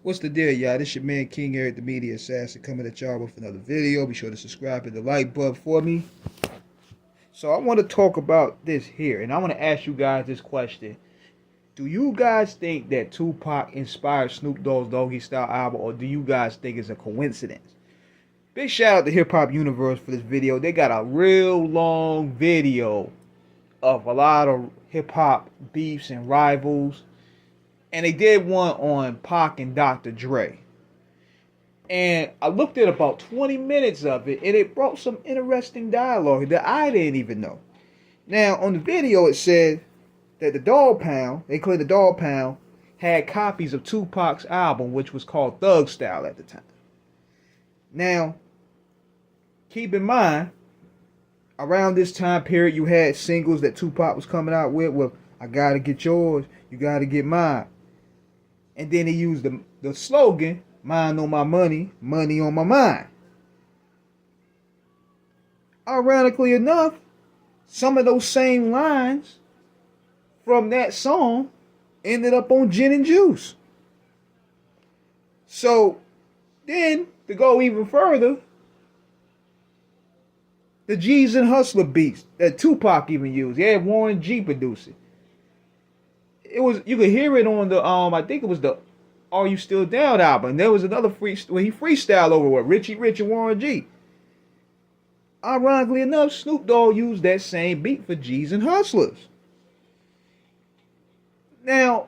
What's the deal, y'all? This your man King Eric, the Media Assassin, coming at y'all with another video. Be sure to subscribe and the like button for me. So I want to talk about this here, and I want to ask you guys this question. Do you guys think that Tupac inspired Snoop Dogg's Doggystyle album, or do you guys think it's a coincidence? Big shout out to HipHop Universe for this video. They got a real long video of a lot of hip-hop beefs and rivals. And they did one on Pac and Dr. Dre. And I looked at about 20 minutes of it, and it brought some interesting dialogue that I didn't even know. Now, on the video, it said that the Dog Pound, they claimed the Dog Pound, had copies of Tupac's album, which was called Doggystyle at the time. Now, keep in mind, around this time period, you had singles that Tupac was coming out with I Gotta Get Yours, You Gotta Get Mine. And then he used the slogan, mind on my money, money on my mind. Ironically enough, some of those same lines from that song ended up on Gin and Juice. So then, to go even further, the G's and Hustler beats that Tupac even used. He had Warren G producing. It was, you could hear it on the I think it was the Are You Still Down album. And there was another where he freestyled over what Richie Rich and Warren G. Ironically enough, Snoop Dogg used that same beat for G's and Hustlers. Now,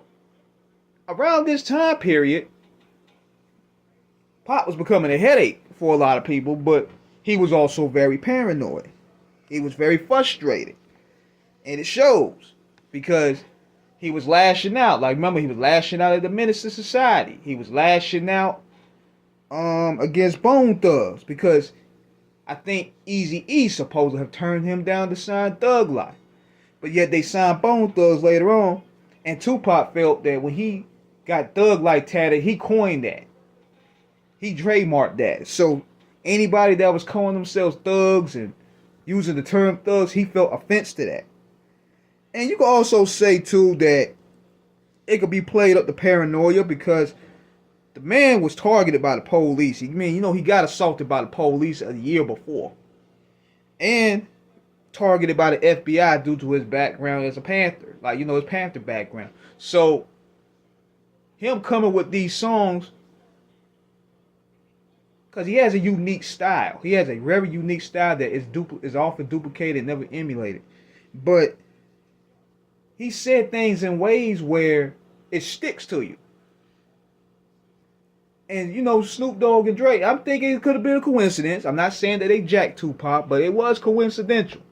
around this time period, Pop was becoming a headache for a lot of people, but he was also very paranoid. He was very frustrated. And it shows because he was lashing out. Like, remember, he was lashing out at the Menace to Society. He was lashing out against Bone Thugs because I think Eazy-E supposed to have turned him down to sign Thug Life. But yet they signed Bone Thugs later on. And Tupac felt that when he got Thug Life tatted, he coined that. He trademarked that. So anybody that was calling themselves thugs and using the term thugs, he felt offense to that. And you can also say, too, that it could be played up to paranoia because the man was targeted by the police. He got assaulted by the police a year before. And targeted by the FBI due to his background as a Panther. Like, his Panther background. So, him coming with these songs, because he has a unique style. He has a very unique style that is often duplicated and never emulated. But he said things in ways where it sticks to you. And, Snoop Dogg and Dre, I'm thinking it could have been a coincidence. I'm not saying that they jacked Tupac, but it was coincidental.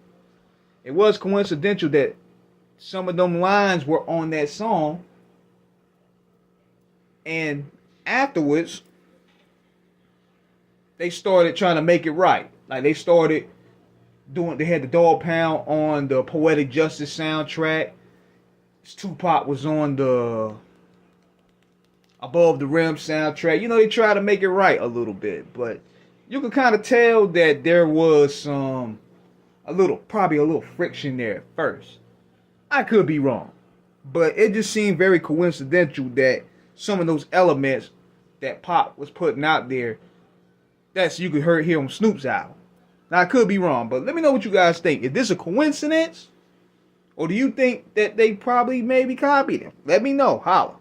It was coincidental that some of them lines were on that song. And afterwards, they started trying to make it right. Like, they had the Dog Pound on the Poetic Justice soundtrack. Tupac was on the Above the Rim soundtrack. They tried to make it right a little bit, but you can kind of tell that there was probably a little friction there at first. I could be wrong, but it just seemed very coincidental that some of those elements that Pop was putting out there, you could hear on Snoop's album. Now, I could be wrong, but let me know what you guys think. Is this a coincidence? Or do you think that they probably maybe copied him? Let me know. Holla.